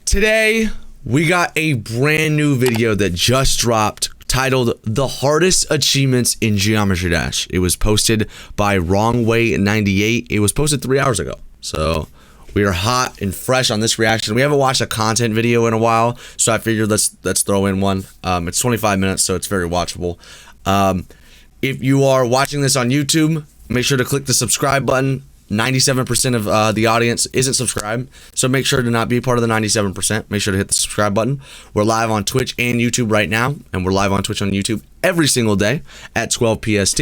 Today, we got a brand new video that just dropped titled The Hardest Achievements in Geometry Dash. It was posted by WrongWay98. It was posted 3 hours ago. So we are hot and fresh on this reaction. We haven't watched a content video in a while, so I figured let's throw in one. It's 25 minutes, so it's very watchable. If you are watching this on YouTube, make sure to click the subscribe button. 97% of the audience isn't subscribed, so make sure to not be part of the 97%. Make sure to hit the subscribe button. We're live on Twitch and YouTube right now, and we're live on Twitch and YouTube every single day at 12 PST.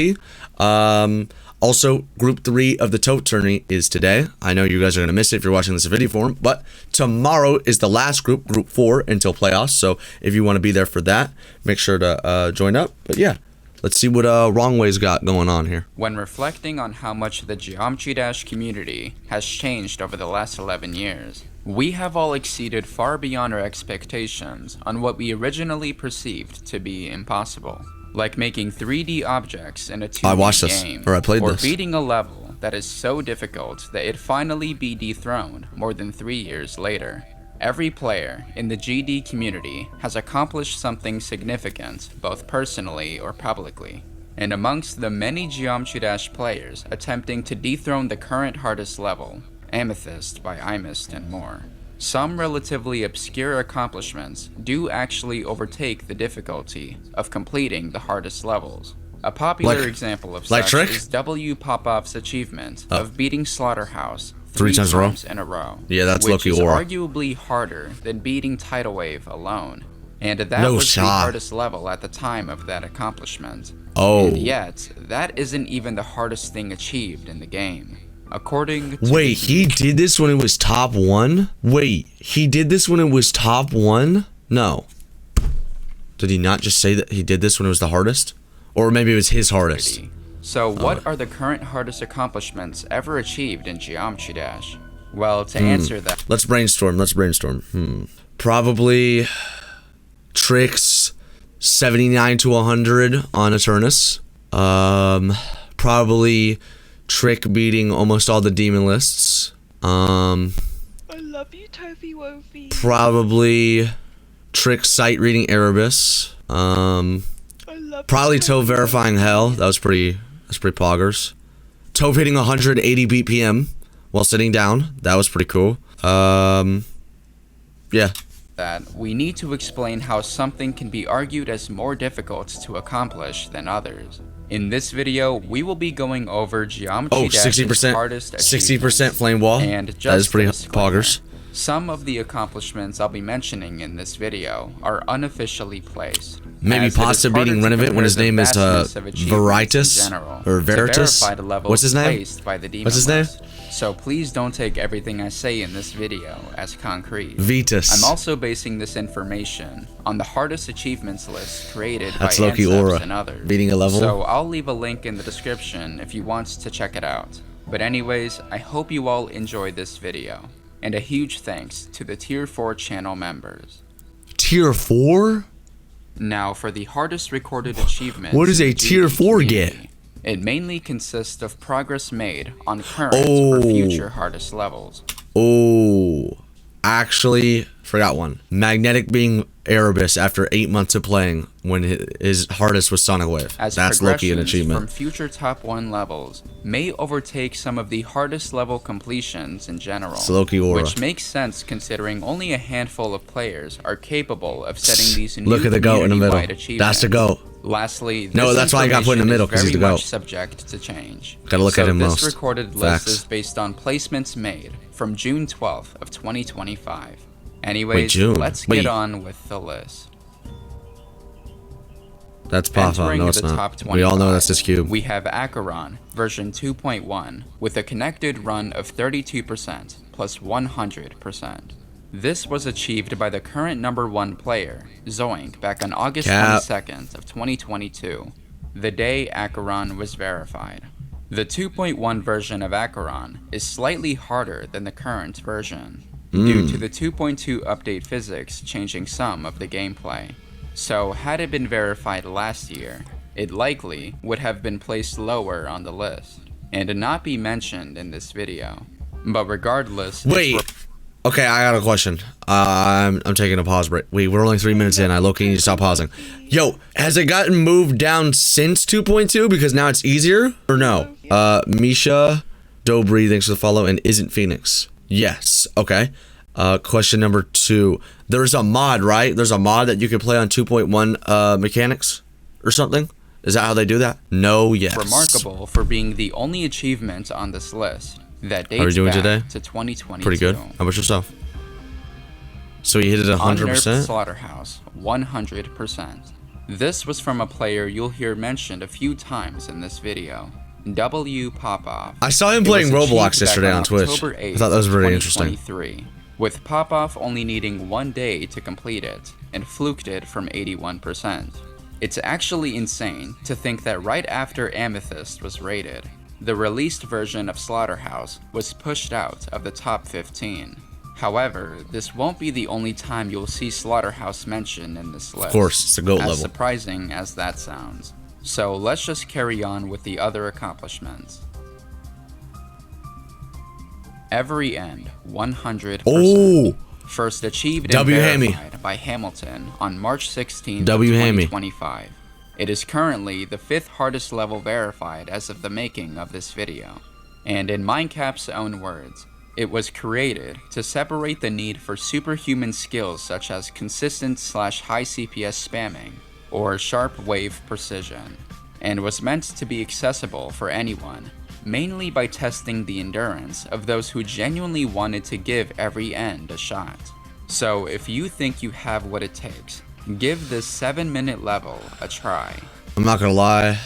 Also, Group 3 of the Tote Tourney is today. I know you guys are going to miss it if you're watching this in video form, but tomorrow is the last group, Group 4, until playoffs. So if you want to be there for that, make sure to join up. But yeah, let's see what Wrongway's got going on here. When reflecting on how much the Geometry Dash community has changed over the last 11 years, we have all exceeded far beyond our expectations on what we originally perceived to be impossible. Like making 3D objects in a 2D game, or beating a level that is so difficult that it finally be dethroned more than 3 years later. Every player in the GD community has accomplished something significant, both personally or publicly. And amongst the many Geometry Dash players attempting to dethrone the current hardest level, Amethyst by iMist and more, some relatively obscure accomplishments do actually overtake the difficulty of completing the hardest levels. A popular example of such is W. Popoff's achievement of beating Slaughterhouse three times in a row. Yeah, that's which is Aura. Arguably harder than beating Tidal Wave alone. And that was the hardest level at the time of that accomplishment. Oh. And yet, that isn't even the hardest thing achieved in the game. According to Wait, he did this when it was top 1? Wait, he did this when it was top 1? No. Did he not just say that he did this when it was the hardest? Or maybe it was his hardest. So what are the current hardest accomplishments ever achieved in Geometry Dash? Well, to answer that... Let's brainstorm. Probably tricks 79 to 100 on Eternus. Probably trick beating almost all the demon lists. I love you, Toby Wofi. Probably trick sight reading Erebus. Probably toe verifying hell. That's pretty poggers. Toe hitting 180 BPM while sitting down. That was pretty cool. Yeah. That we need to explain how something can be argued as more difficult to accomplish than others. In this video, we will be going over Geometry Dash's hardest achievements. 60% flame wall. And just that is pretty poggers. Some of the accomplishments I'll be mentioning in this video are unofficially placed. Maybe pasta beating Renovate when his name is Veritas or Veritas. What's his name? So please don't take everything I say in this video as concrete. Vitas. I'm also basing this information on the hardest achievements list created by Aura and others. Beating a level. So I'll leave a link in the description if you want to check it out. But anyways, I hope you all enjoyed this video. And a huge thanks to the Tier 4 channel members. Tier 4? Now for the hardest recorded achievement. What does a Tier 4 get? It mainly consists of progress made on current or future hardest levels. Oh, actually forgot one. Magnetic being Erebus after 8 months of playing when his hardest was Sonic Wave. That's lucky an achievement. From future top 1 levels may overtake some of the hardest level completions in general, which makes sense considering only a handful of players are capable of setting these new Look at the goat in the middle. That's the goat. Lastly, no, that's why I got put in the middle, because he's the goat. Subject to change. Gotta look at him most. This recorded list is based on placements made from June 12th of 2025. Anyways, let's get on with the list. That's Papa. No, it's not. We all know that's this cube. We have Acheron version 2.1 with a connected run of 32% plus 100%. This was achieved by the current #1 player, Zoink, back on August 22nd of 2022, the day Acheron was verified. The 2.1 version of Acheron is slightly harder than the current version, due to the 2.2 update physics changing some of the gameplay. So had it been verified last year, it likely would have been placed lower on the list, and not be mentioned in this video. But regardless... Okay, I got a question. I'm taking a pause break. We're only 3 minutes in. I low-key need to stop pausing. Yo, has it gotten moved down since 2.2 because now it's easier or no? Misha Dobry, thanks for the follow, and Isn't Phoenix. Yes. Okay. Question number 2. There's a mod, right? There's a mod that you can play on 2.1 mechanics or something. Is that how they do that? No. Yes. Remarkable for being the only achievement on this list that How are you dates doing back today? to 2022. Pretty good. How about yourself? So you hit it 100%? Unnerved Slaughterhouse, 100%. This was from a player you'll hear mentioned a few times in this video. W Popoff. I saw him It playing was Roblox achieved yesterday back on Twitch. October I thought that was 8th, really interesting. 2023, with Popoff only needing 1 day to complete it, and fluked it from 81%. It's actually insane to think that right after Amethyst was rated, the released version of Slaughterhouse was pushed out of the top 15. However, this won't be the only time you'll see Slaughterhouse mentioned in this list. Of course, it's a GOAT as level. surprising as that sounds. So let's just carry on with the other accomplishments. Every End, 100%. Oh! First achieved and W Hammy. verified by Hamilton on March 16th, W Hammy. 2025. It is currently the 5th hardest level verified as of the making of this video. And in Mindcap's own words, it was created to separate the need for superhuman skills such as consistent/high CPS spamming or sharp wave precision, and was meant to be accessible for anyone, mainly by testing the endurance of those who genuinely wanted to give every end a shot. So if you think you have what it takes, give this 7-minute level a try. I'm not gonna lie.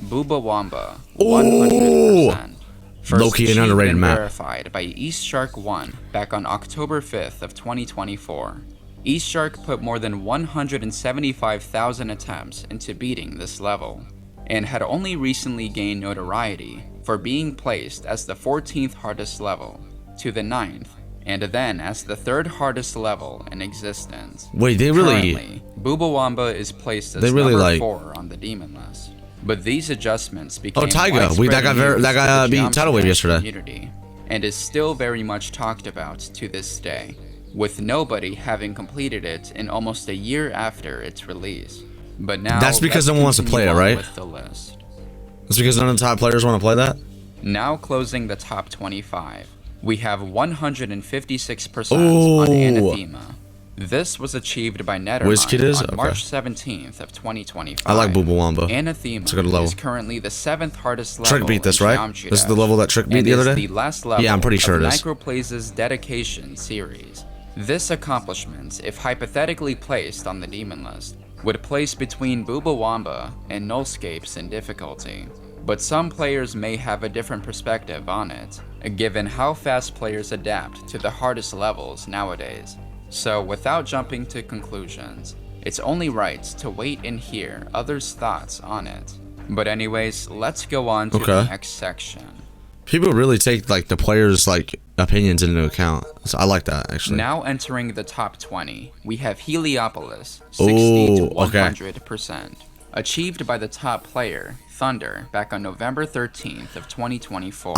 Booba Wamba, Ooh! 100%. First Low-key an achieved underrated and map. verified by East Shark 1 back on October 5th of 2024. East Shark put more than 175,000 attempts into beating this level, and had only recently gained notoriety for being placed as the 14th hardest level, to the 9th, and then as the 3rd hardest level in existence. Wait, they really... Currently, Bubawamba is placed as They really, number like- 4 on the demon list. But these adjustments became Taiga. widespread That guy news beat to the Tidal Wave Geometry yesterday. community, and is still very much talked about to this day, with nobody having completed it in almost a year after its release. But now That's because let's no one wants to play it, continue on right? with the list. That's because none of the top players want to play that? Now closing the top 25, we have 156% Ooh. on Anathema. This was achieved by WizKid Nethermind is? on Okay. March 17th of 2025. I like Bubawamba. Anathema It's a good level. is currently the 7th hardest level. Trick beat this, in right? Geometry This is the Dash, level that Trick beat and the other is day? the last level Yeah, I'm pretty sure of it is. Microplace's Dedication series. This accomplishment, if hypothetically placed on the demon list, would place between Bubawamba and Nullscapes in difficulty. But some players may have a different perspective on it, given how fast players adapt to the hardest levels nowadays. So without jumping to conclusions, it's only right to wait and hear others' thoughts on it. But anyways, let's go on to the Okay. next section. People really take like the players' like opinions into account. So I like that actually. Now entering the top 20, we have Heliopolis, 60 to Ooh, okay. 100%. Achieved by the top player, Thunder, back on November 13th of 2024.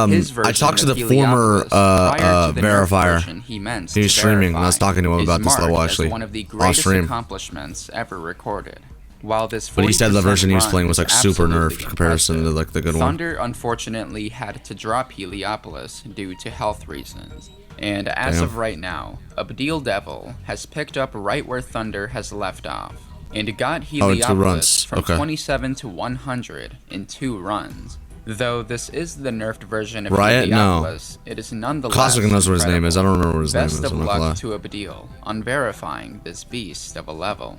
His version talked to of the former Heliopolis, prior to the nerf verifier. version he meant He was to streaming, and I was verify, talking to him is about this level, marked as actually, one of the on greatest stream. accomplishments ever recorded. While this But he said the 40% version he was run playing was like super absolutely nerfed in comparison to impressive, like the good one. Thunder unfortunately had to drop Heliopolis due to health reasons. And as Damn. of right now, Abdeel Devil has picked up right where Thunder has left off, and got Oh, in 2 Heliopolis runs. from Okay. 27 to 100 in 2 runs. Though this is the nerfed version of Riot? No. Heliopolis, it is nonetheless Cosmic knows what his name is. I don't remember what his name Best is. of I'm not gonna lie. luck to Abdeel on verifying this beast of a level.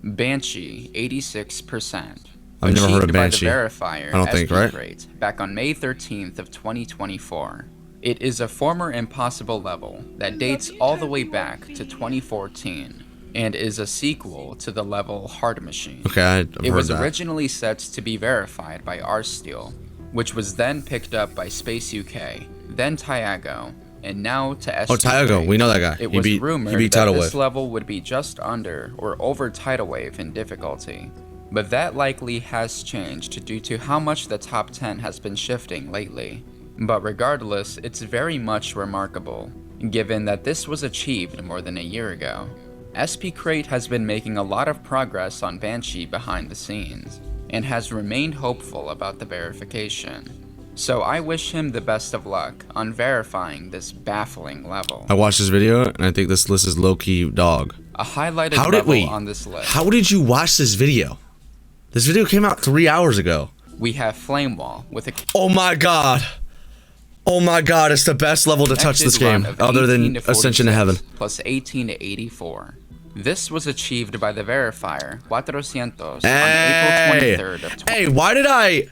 Banshee, 86%. I've never heard of Achieved by Banshee. the verifier, I don't think, right? Rate, back on May 13th of 2024. It is a former impossible level that dates all the way back to 2014, and is a sequel to the level Hard Machine. Okay, I've It heard was that. originally set to be verified by Arsteel, which was then picked up by Space UK, then Tiago, and now to SGK. Oh, Tiago, we know that guy. It He was beat rumored that Tidal this Wave. level would be just under or over Tidal Wave in difficulty, but that likely has changed due to how much the top 10 has been shifting lately. But regardless, it's very much remarkable, given that this was achieved more than a year ago. SP Crate has been making a lot of progress on Banshee behind the scenes, and has remained hopeful about the verification. So I wish him the best of luck on verifying this baffling level. I watched this video and I think this list is low-key dog. A highlighted level on this list. How did you watch this video? This video came out 3 hours ago. We have Flame Wall with a... Oh my god. Oh my god, it's the best level to touch this game, other than Ascension to Heaven. Plus 18 to 84. This was achieved by the verifier, 400, on April 23rd of 20... Hey, why did I...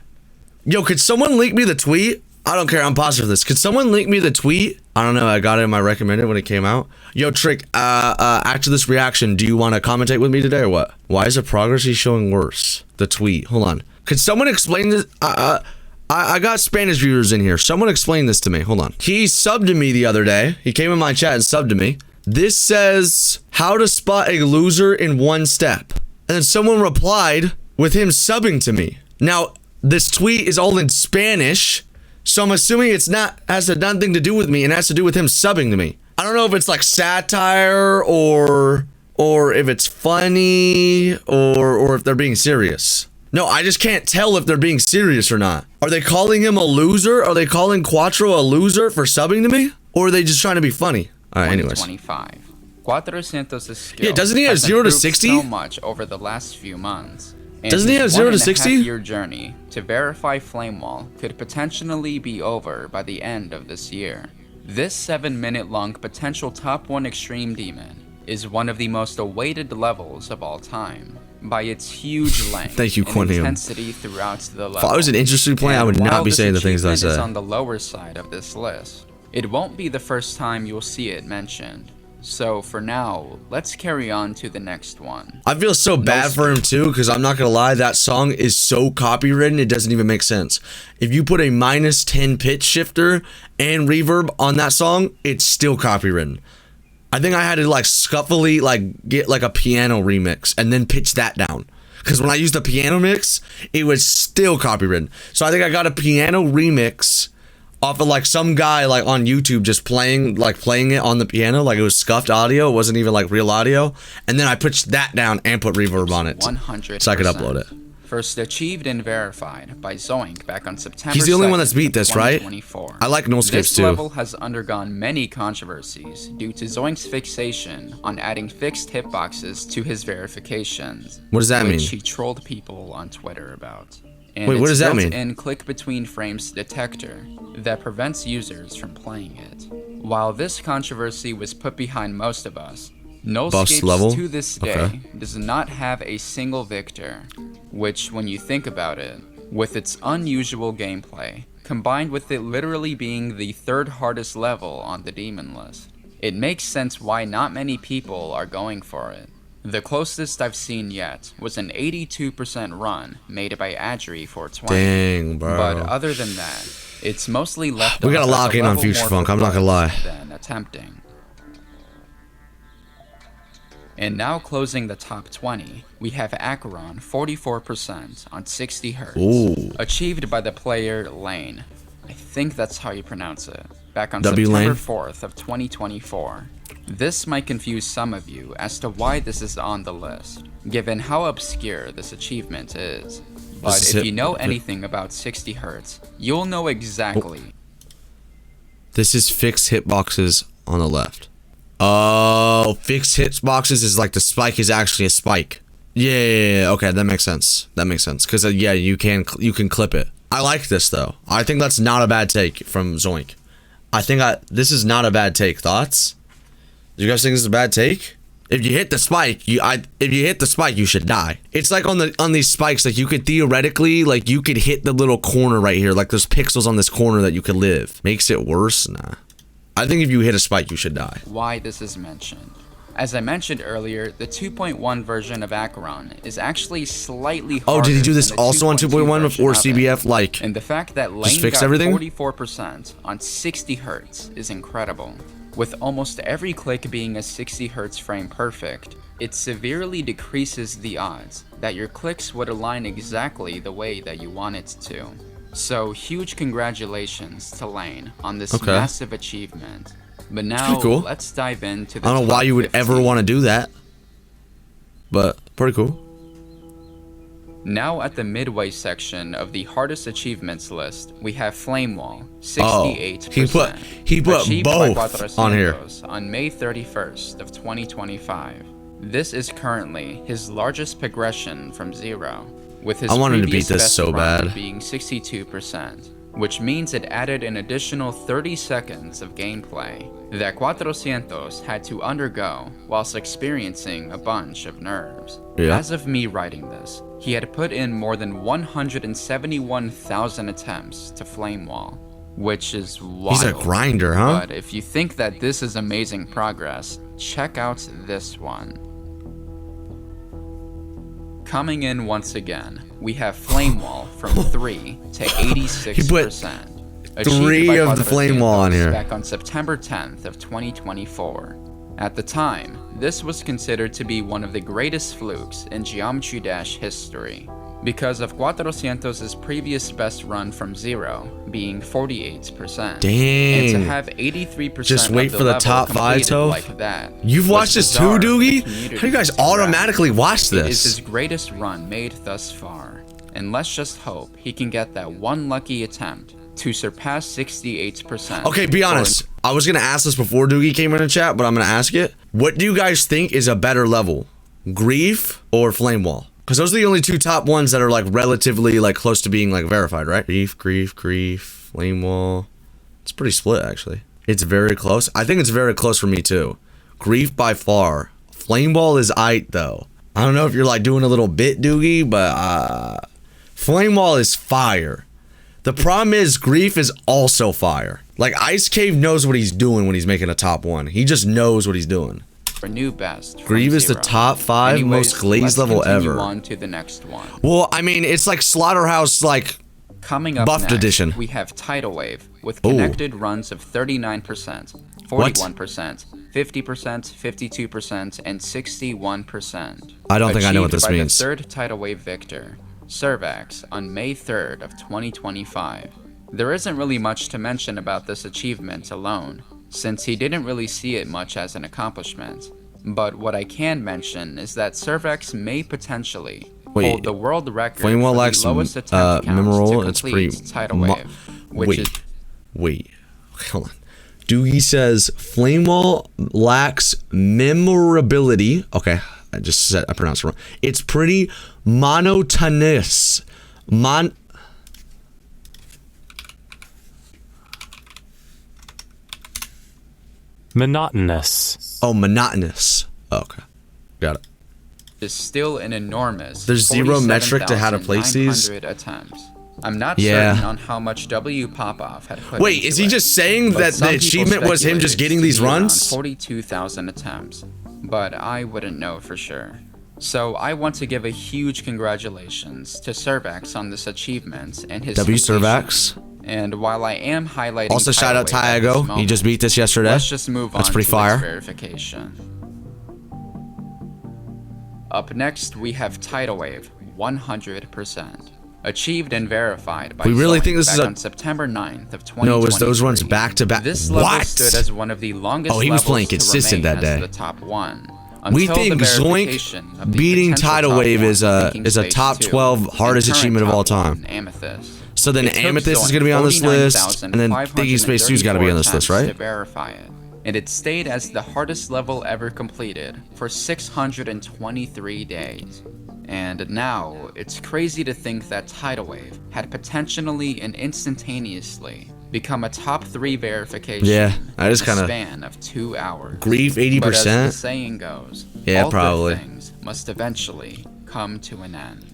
Yo, could someone link me the tweet? I don't care, I'm positive of this. Could someone link me the tweet? I don't know, I got it in my recommended when it came out. Yo, Trick, after this reaction, do you want to commentate with me today or what? Why is the progress he's showing worse? The tweet, hold on. Could someone explain this? I got Spanish viewers in here. Someone explain this to me, hold on. He subbed to me the other day. He came in my chat and subbed to me. This says, how to spot a loser in 1 step. And then someone replied with him subbing to me. Now, this tweet is all in Spanish, so I'm assuming it's not has nothing to do with me and has to do with him subbing to me. I don't know if it's like satire or if it's funny or if they're being serious. No, I just can't tell if they're being serious or not. Are they calling him a loser? Are they calling Quattro a loser for subbing to me? Or are they just trying to be funny? All right, anyways. 25. 400's skill. Yeah, doesn't he have 0 to 60? So much over the last few months. And doesn't he have 0 to 60? Your journey to verify Flame Wall could potentially be over by the end of this year. This 7-minute long potential top 1 extreme demon is one of the most awaited levels of all time by its huge length Thank you, and intensity throughout the level. If I was an interesting player, I would not be saying the things that I said. Is on the lower side of this list. It won't be the first time you'll see it mentioned. So for now, let's carry on to the next one. I feel so bad for him too, because I'm not gonna lie, that song is so copywritten, it doesn't even make sense. If you put a -10 pitch shifter and reverb on that song, it's still copywritten. I think I had to like scuffily like get like a piano remix and then pitch that down. Because when I used the piano mix, it was still copywritten. So I think I got a piano remix off of like some guy like on YouTube just playing it on the piano, like it was scuffed audio, it wasn't even like real audio, and then I pitched that down and put reverb on it 100%. So I could upload it. First achieved and verified by Zoink back on September. He's the only one that's beat this, right? I like null skips this too. This level has undergone many controversies due to Zoink's fixation on adding fixed hitboxes to his verifications. What does that mean? Which he trolled people on Twitter about. And wait, what does that mean? It's built-in click between frames detector that prevents users from playing it. While this controversy was put behind most of us, Nullscapes to this day does not have a single victor, which when you think about it, with its unusual gameplay, combined with it literally being the 3rd hardest level on the demon list, it makes sense why not many people are going for it. The closest I've seen yet was an 82% run made by Adri420. Dang, bro. But other than that, it's mostly left we gotta lock in on Future Funk, I'm not gonna lie. Than attempting. And now closing the top 20, we have Acheron 44% on 60 Hz. Ooh. Achieved by the player Lane. I think that's how you pronounce it. Back on W September Lane? 4th of 2024. This might confuse some of you as to why this is on the list, given how obscure this achievement is. But if you know anything about 60 Hz, you'll know exactly. This is fixed hitboxes on the left. Oh, fixed hitboxes is like the spike is actually a spike. Yeah, okay, that makes sense. That makes sense, because yeah, you can clip it. I like this though. I think that's not a bad take from Zoink. I think this is not a bad take. Thoughts? Do you guys think this is a bad take? If you hit the spike, you should die. It's like on these spikes, like you could theoretically, like you could hit the little corner right here, like there's pixels on this corner that you could live. Makes it worse? Nah. I think if you hit a spike, you should die. Why this is mentioned. As I mentioned earlier, the 2.1 version of Acheron is actually slightly harder. Oh, did he do this also on 2.1 before CBF? Like, and the fact that Lane fix got everything? 44% on 60 Hz is incredible. With almost every click being a 60 Hz frame perfect, it severely decreases the odds that your clicks would align exactly the way that you want it to. So huge congratulations to Lane on this massive achievement. But now cool. let's dive into the I don't know why you would ever want to do that, but pretty cool. Now at the midway section of the hardest achievements list, we have Flame Wall, 68%. He put achieved both by Cuatrocientos on here. on May 31st of 2025. This is currently his largest progression from zero, with his I wanted to previous beat this best so run bad. being 62%, which means it added an additional 30 seconds of gameplay that Cuatrocientos had to undergo whilst experiencing a bunch of nerves. Yeah. As of me writing this, he had put in more than 171,000 attempts to Flame Wall, which is wild. He's a grinder, huh? But if you think that this is amazing progress, check out this one. Coming in once again, we have Flame Wall from 3 to 86%. He put achieved 3 by of the Flame Wall on Cuatrocientos here. back on September 10th of 2024. At the time, this was considered to be one of the greatest flukes in Geometry Dash history, because of Cuatrocientos' previous best run from zero being 48%. Dang. And to have 83% Just wait of the for the level top 5, completed Toph. like that. You've was watched this too, bizarre for the Doogie? community How do you guys to grasp. automatically watch It is this? his greatest run made thus far, and let's just hope he can get that one lucky attempt to surpass 68%. Okay, be honest. I was gonna ask this before Doogie came in the chat, but I'm gonna ask it. What do you guys think is a better level, Grief or Flame Wall? Because those are the only two top ones that are like relatively like close to being like verified, right? Grief, Flame Wall. It's pretty split actually. It's very close. I think it's very close for me too. Grief by far. Flame Wall is aight though. I don't know if you're like doing a little bit, Doogie, but Flame Wall is fire. The problem is Grief is also fire. Like Ice Cave knows what he's doing when he's making a top 1. He just knows what he's doing. For new best. from Grief is the zero. top 5 Anyways, most glazed let's level continue ever. on to the next one. Well, I mean, it's like Slaughterhouse, like Coming up Buffed next, edition. we have Tidal Wave with Ooh. connected runs of 39%, 41%, 50%, 52%, and 61%. I don't think I know what this Achieved by means. the third Tidal Wave victor, Servax, on May 3rd of 2025. There isn't really much to mention about this achievement alone, since he didn't really see it much as an accomplishment. But what I can mention is that Servax may potentially hold the world record Flame Wall for lacks the lowest attempt counts Memorable. to It's complete pretty. Tidal Wave, which is Wait. Okay, hold on. Doogie says Flame Wall lacks memorability. Okay, I pronounced it wrong. It's pretty monotonous. Monotonous. Oh, monotonous. Oh, okay, got it. is still an enormous. There's zero metric to how to place these? 47,900 attempts. I'm not Yeah. certain on how much W Popoff had put Wait, into is he it, just saying but that some the people achievement was him just speculated getting to these be around runs? 42,000 attempts, but I wouldn't know for sure. So I want to give a huge congratulations to Servax on this achievement and his W completion. Servax. And while I am highlighting Also, shout out Tidal Wave at this Tiago. He moment, just beat this yesterday. let's just move That's on pretty to fire. its verification. Up next, we have Tidal Wave 100%. Achieved and verified by We really Zoe think this back is a- on September 9th of 2023. No, it was those runs back to back. This level What? stood as one of the longest Oh, he was levels playing to consistent remain that as day. the top one. We until think the Zoink verification of the beating potential Tidal top Wave one is a thinking is a stage top 2 12 and hardest current achievement of top all time. one, Amethyst. So then It took Amethyst is Zoink gonna be on this list, and then Thinking Space 2's got to be on this list, 49,534 right? attempts to verify it, and it stayed as the hardest level ever completed for 623 days. And now, it's crazy to think that Tidal Wave had potentially and instantaneously become a top 3 verification Yeah, that is in kinda- a span of 2 hours. Grief But as the 80%. saying goes, Yeah, all probably. good things must eventually come to an end.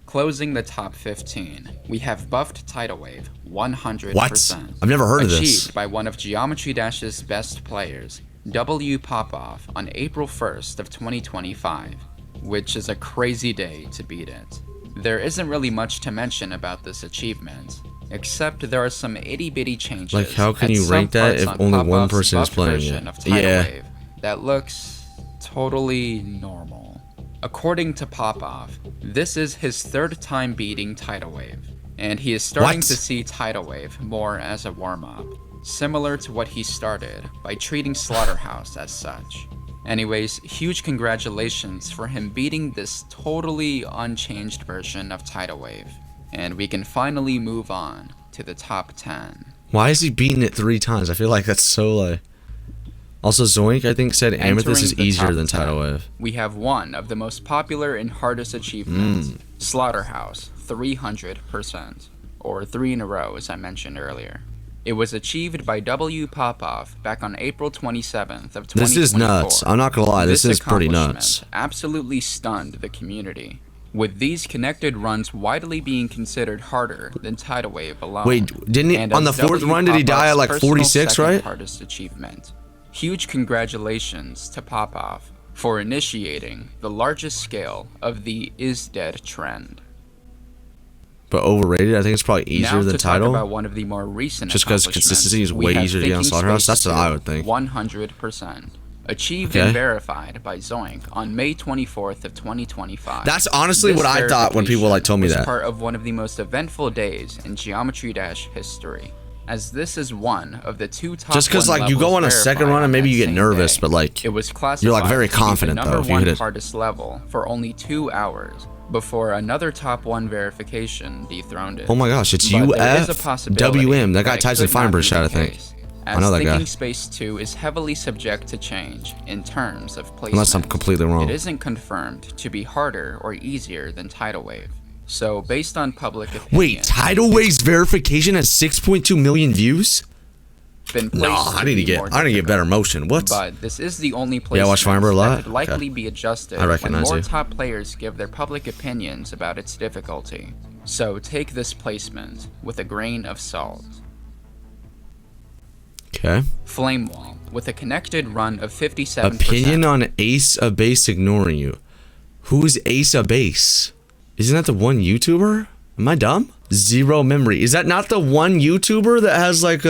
Closing the top 15, we have buffed Tidal Wave 100%. What? I've never heard of this. Achieved by one of Geometry Dash's best players, W Popoff, on April 1st of 2025, which is a crazy day to beat it. There isn't really much to mention about this achievement, except there are some itty-bitty changes. Like, how can at you some rank that parts if on only one Popoff's person is buffed playing version it? of Tidal Yeah. Wave that looks totally normal. According to Popov, this is his third time beating Tidal Wave, and he is starting to see Tidal Wave more as a warm-up, similar to what he started by treating Slaughterhouse as such. Anyways, huge congratulations for him beating this totally unchanged version of Tidal Wave, and we can finally move on to the top 10. Why is he beating it 3 times? I feel like that's so like... Also, Zoink, I think, said Amethyst is easier than Tidal Wave. We have one of the most popular and hardest achievements, Slaughterhouse, 300%, or 3 in a row, as I mentioned earlier. It was achieved by W. Popov back on April 27th of 2024. This is nuts. I'm not gonna lie, this is pretty nuts. Absolutely stunned the community, with these connected runs widely being considered harder than Tidal Wave alone. Wait, didn't he, on the 4th run, did he die at like 46, right? Hardest achievement. Huge congratulations to Popov for initiating the largest scale of the is dead trend. But overrated, I think it's probably easier than Tidal. Talk about one of the more recent just because consistency is way easier to get on Slaughterhouse. That's what I would think. 100%. Achieved and verified by Zoink on May 24th of 2025. That's honestly what I thought when people like told me that. Part of one of the most eventful days in Geometry Dash history, as this is one of the 2 top. Just because like you go on a second run and maybe you get nervous, but like it was you're like very confident though if you hit it. Hardest level for only 2 hours before another top 1 verification dethroned it. Oh my gosh, it's UFWM. That guy types in Feinberg chat, I think. I know that guy. Thinking Space 2 is heavily subject to change in terms of placement. Unless I'm completely wrong. It isn't confirmed to be harder or easier than Tidal Wave. So, based on public opinion... Wait, Tidal Wave's verification has 6.2 million views? No, I need to get better motion. What? But this is the only place watch Feinberg a lot? that could likely be adjusted when more top players give their public opinions about its difficulty. So, take this placement with a grain of salt. Okay. Flame Wall, with a connected run of 57%. Opinion on Ace of Base ignoring you. Who's Ace of Base? Isn't that the one YouTuber? Am I dumb? Zero memory. Is that not the one YouTuber that has like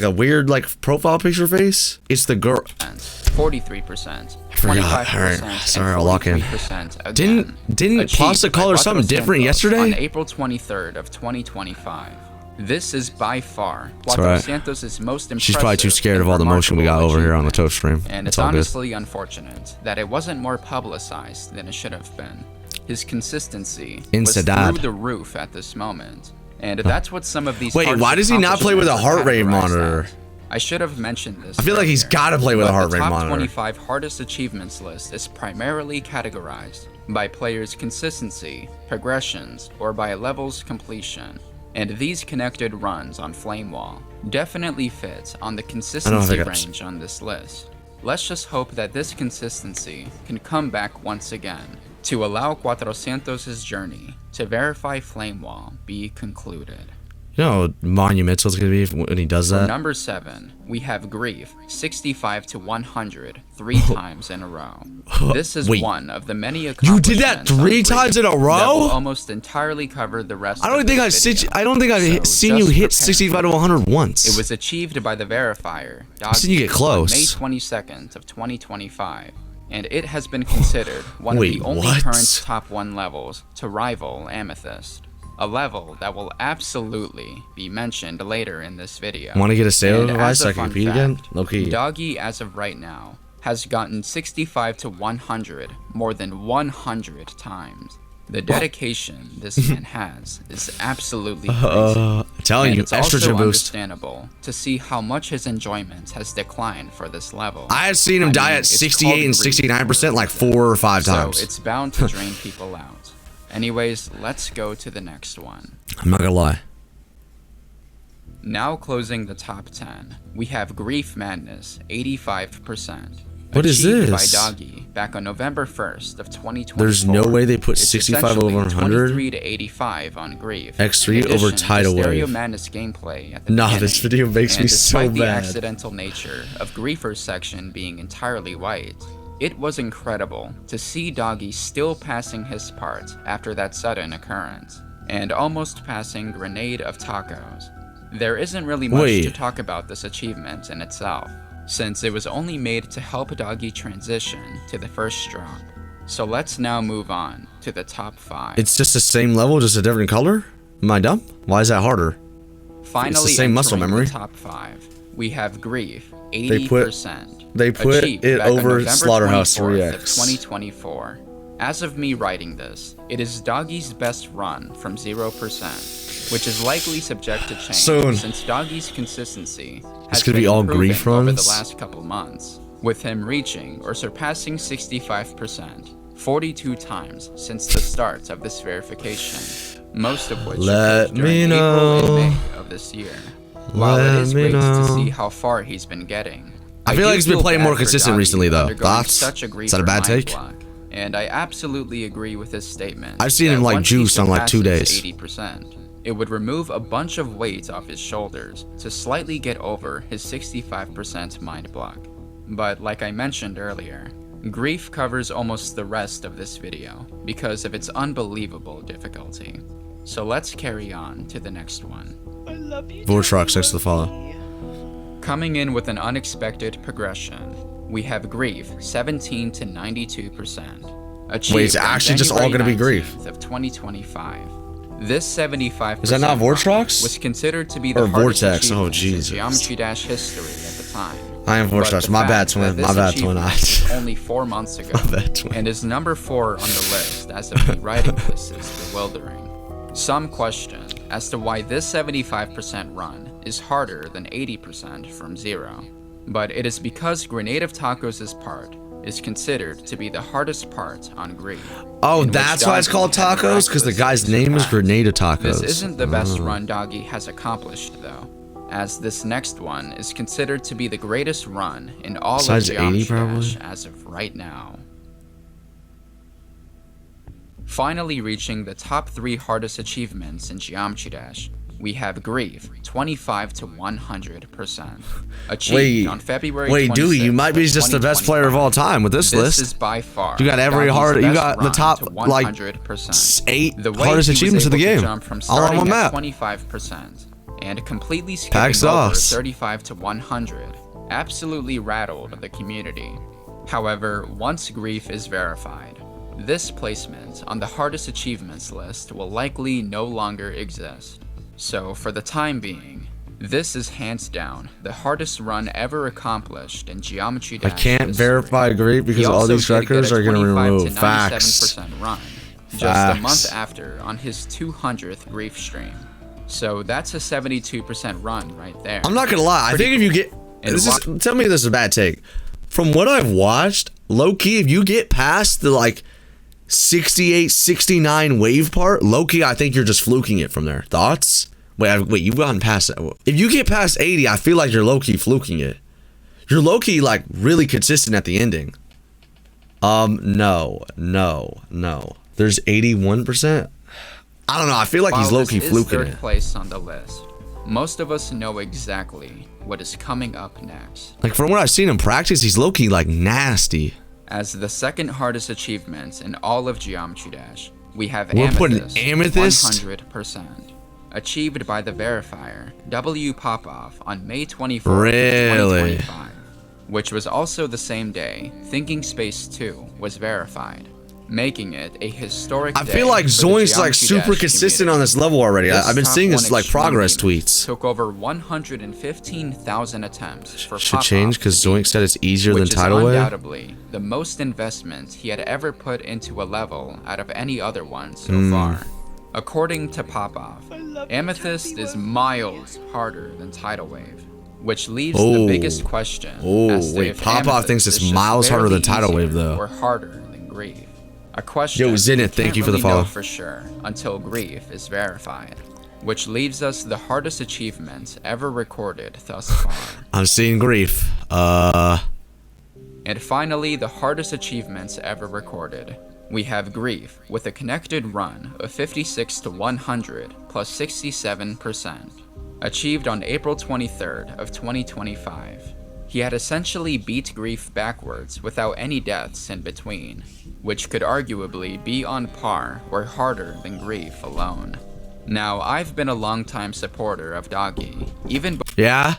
a weird like profile picture face? It's the girl. 43%. I forgot. Alright, sorry, I'll lock in. Didn't Pasta call her something different yesterday? On April 23rd of 2025. This is by far Cuatro Santos' most impressive. She's probably too scared of all the motion we got over here on the Toast stream. And it's honestly unfortunate that it wasn't more publicized than it should have been. His consistency was through the roof at this moment. And that's what some of these... Wait, why does he not play with a heart rate monitor? I should have mentioned this. I feel like he's got to play with a heart rate monitor. The top 25 hardest achievements list is primarily categorized by players' consistency, progressions, or by levels completion. And these connected runs on Flame Wall definitely fit on the consistency range on this list. Let's just hope that this consistency can come back once again to allow Cuatro Santos' journey to verify Flame Wall be concluded. You know how monumental it's going to be when he does that? For number 7, we have Grief, 65 to 100, 3 times in a row. This is one of the many accomplishments. You did that 3 times in a row? That will almost entirely cover the rest of think I've seen you hit 65 to 100 once. It was achieved by the verifier, I've seen you get close. On May 22nd of 2025. And it has been considered one of the only current top 1 levels to rival Amethyst. A level that will absolutely be mentioned later in this video. Want to get a sale device so I can repeat again? Okay. Doggy, as of right now, has gotten 65 to 100 more than 100 times. The dedication this man has is absolutely crazy. I'm telling you, it's estrogen also boost. Understandable to see how much his enjoyment has declined for this level. I have seen him die at 68 and 69% like 4 or 5 times. So it's bound to drain people out. Anyways, let's go to the next one. I'm not gonna lie. Now closing the top 10, we have Grief Madness, 85%. What is this? By Doggy back on November 1st of 2024. There's no way they put 65 over 100. 23 to 85 on Grief. X3 over Tidal Wave. Stereo Madness gameplay at the this video makes me so bad. Despite the accidental nature of Griefer's section being entirely white, it was incredible to see Doggy still passing his part after that sudden occurrence, and almost passing Grenade of Tacos. There isn't really much to talk about this achievement in itself, since it was only made to help Doggy transition to the first drop. So let's now move on to the top 5. It's just the same level, just a different color? Am I dumb? Why is that harder? Finally, it's the same muscle entering memory. The top 5, we have Grief, 80%. They put achieved it back on over November Slaughterhouse 24th of 3X. 2024. As of me writing this, it is Doggy's best run from 0%, which is likely subject to change Soon. since Doggy's consistency It's has gonna been be all improving Grief over the runs? last couple months, with him reaching or surpassing 65% 42 times since the start of this verification, most of which Let occurred during me April know. and May of this year. While it is great to see how far he's been getting, I feel do like he's been feel playing bad more for consistent Doggy recently, though. undergoing Thoughts? such a Is that a bad griefer mind take? block, and I absolutely agree with his statement. I've seen that him, like, once he juice on, like, 2 surpasses days. 80%, it would remove a bunch of weight off his shoulders to slightly get over his 65% mind block. But like I mentioned earlier, Grief covers almost the rest of this video because of its unbelievable difficulty. So let's carry on to the next one. I love you. Vortrox Toby next to the follow. Woofy. Coming in with an unexpected progression, we have Grief 17 to 92%. Achieved Wait, it's on actually just all gonna be January Grief? 19th of 2025. This 75% Is that not run Vortrox? was considered to be the Or hardest Vortex? Oh, achievement in Jesus. Geometry Dash history at the time. I am But Vortrox. the My bad, fact twin. that this My bad, twin. achievement was only 4 months ago, My bad, twin. and is number 4 on the list as of me writing this is bewildering. Some question as to why this 75% run is harder than 80% from 0. But it is because Grenade of Tacos' part is considered to be the hardest part on Grief. Oh, in which that's why it's Doggy called had tacos? Because the guy's miraculously name is surpassed. Grenade Tacos. This isn't the best run Doggy has accomplished, though, as this next one is considered to be the greatest run in all Besides of 80 Geometry probably? Dash as of right now. Finally reaching the top 3 hardest achievements in Geometry Dash, we have Grief 25 to 100%. Achieved on February Wait, Dewey, you 26th might be of just the best player of all time with this This list. is by far You got every Doggy's hard. You best got the run top to like 100%. 8 The way hardest he was achievements of the able to game. jump from All on starting one at map. 25% and completely skipping Pack over sauce. 35 to 100 absolutely rattled the community. However, once Grief is verified, this placement on the hardest achievements list will likely no longer exist. So for the time being, this is hands down the hardest run ever accomplished in Geometry I Dash can't history. verify Grief because He all also these did get records a are going to 25 to remove facts. 97% run just a Facts. month after on his 200th Grief stream. So that's a 72% run right there. I'm not going to lie. I think if you get... And Tell me this is a bad take. From what I've watched, low-key, if you get past the like 68, 69 wave part, low-key, I think you're just fluking it from there. Thoughts? Wait, you've gotten past that. If you get past 80, I feel like you're low-key fluking it. You're low-key like really consistent at the ending. No. There's 81%. I don't know. I feel like he's While low-key this is fluking third it. place on the list, most of us know exactly what is coming up next. Like from what I've seen him practice, he's low-key like nasty. As the second hardest achievement in all of Geometry Dash, we have We're putting Amethyst, Amethyst? 100%. Achieved by the verifier W Popoff on May 24th, Really? 2025, which was also the same day Thinking Space 2 was verified, making it a historic I day feel like for the Zoink's like Geometry super Dash consistent community. on this level already. This I've been top seeing his one like progress extreme tweets. Took over 115,000 attempts for Should Popoff change to because beat, Zoink said it's easier than which is Tidal Wave. undoubtedly the most investment he had ever put into a level out of any other one so Hmm. far. According to Popoff, I love you, Amethyst Toby is Woofy. miles harder than Tidal Wave, which leaves the biggest question as to wait, if Popoff Amethyst thinks it's is just miles harder than barely Tidal Wave, easier though. or harder than Grief. A question Yo, Zenith, we thank can't you for the really know follow. for sure until Grief is verified, which leaves us the hardest achievement ever recorded thus far. I'm seeing Grief. And finally, the hardest achievements ever recorded. We have Grief with a connected run of 56 to 100 plus 67%, achieved on April 23rd of 2025. He had essentially beat Grief backwards without any deaths in between, which could arguably be on par or harder than Grief alone. Now, I've been a longtime supporter of Doggy, even Yeah?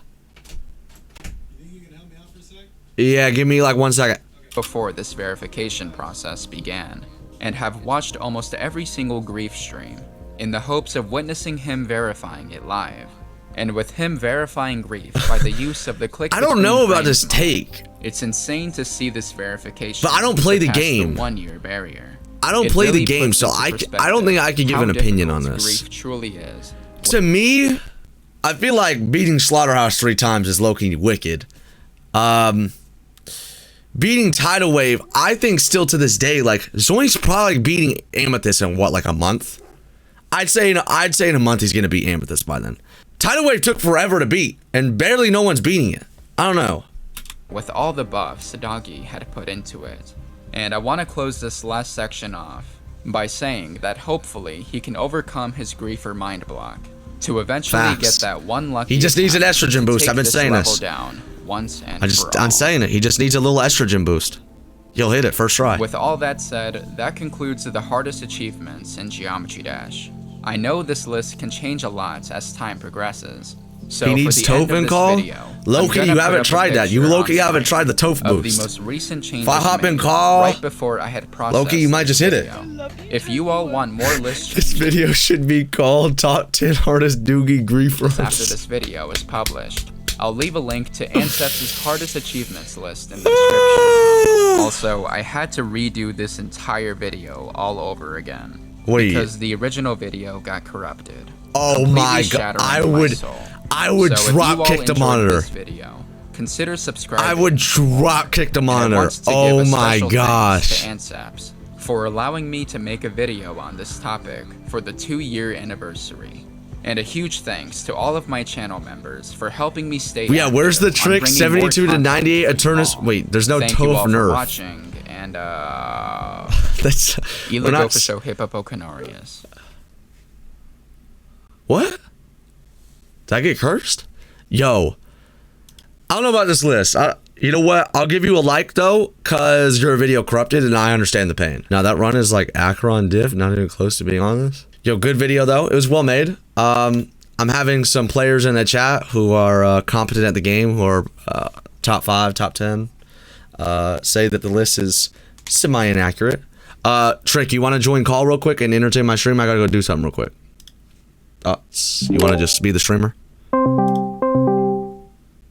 Yeah, give me like 1 second. before this verification process began, and have watched almost every single grief stream in the hopes of witnessing him verifying it live. And with him verifying grief by the use of the click I don't know about this mode, take. it's insane to see this verification. But I don't play the surpass game. 1 year barrier. I don't It play really the game, puts so into I don't think I could give how an opinion on difficult this. Grief truly is. To me, I feel like beating Slaughterhouse 3 times is low-key wicked. Beating Tidal Wave, I think still to this day, like Zoink's probably beating Amethyst in what, like a month? I'd say in a month he's gonna beat Amethyst by then. Tidal Wave took forever to beat, and barely no one's beating it. I don't know. With all the buffs Doggy had put into it. And I want to close this last section off by saying that hopefully he can overcome his griefer mind block to eventually Facts. get that one lucky. He just needs an attack estrogen to boost. take I've been this saying level this. down once and for all. I'm saying it. He just needs a little estrogen boost. He'll hit it first try. With all that said, that concludes the hardest achievements in Geometry Dash. I know this list can change a lot as time progresses. So He needs for the end of Toph this call? video, Loki, I'm you gonna haven't put up a tried that. You picture Loki on haven't tried the Toph of the boost. most recent changes If I hop in made call, right before I had processed Loki, you might just hit it. video. If you all want more list This video should be called Top 10 Hardest Doogie Grief after Runs. this video is published, I'll leave a link to Ancep's hardest achievements list in the description. Also, I had to redo this entire video all over again. Wait. Because the original video got corrupted. Oh completely my god. shattering I my would soul. drop So if you all kick the enjoyed monitor. This video, consider subscribing. I would drop kick the And I monitor. want to give Oh a my special gosh. thanks to Anceps for allowing me to make a video on this topic for the 2-year anniversary. And a huge thanks to all of my channel members for helping me stay Yeah, where's the active on trick? bringing 72 more to content 98 to you Eternus. all. Wait, there's no Thank you all Toph for nerf. watching, and That's we're not- Ilagophoso Hippopocanarius. What? Did I get cursed? Yo, I don't know about this list. You know what? I'll give you a like though, cause your video corrupted and I understand the pain. Now that run is like Acheron diff, not even close to being on this. Yo, good video though. It was well made. I'm having some players in the chat who are competent at the game, who are top 5, top 10. Say that the list is semi-inaccurate. Trick, you want to join call real quick and entertain my stream? I gotta go do something real quick. You want to just be the streamer?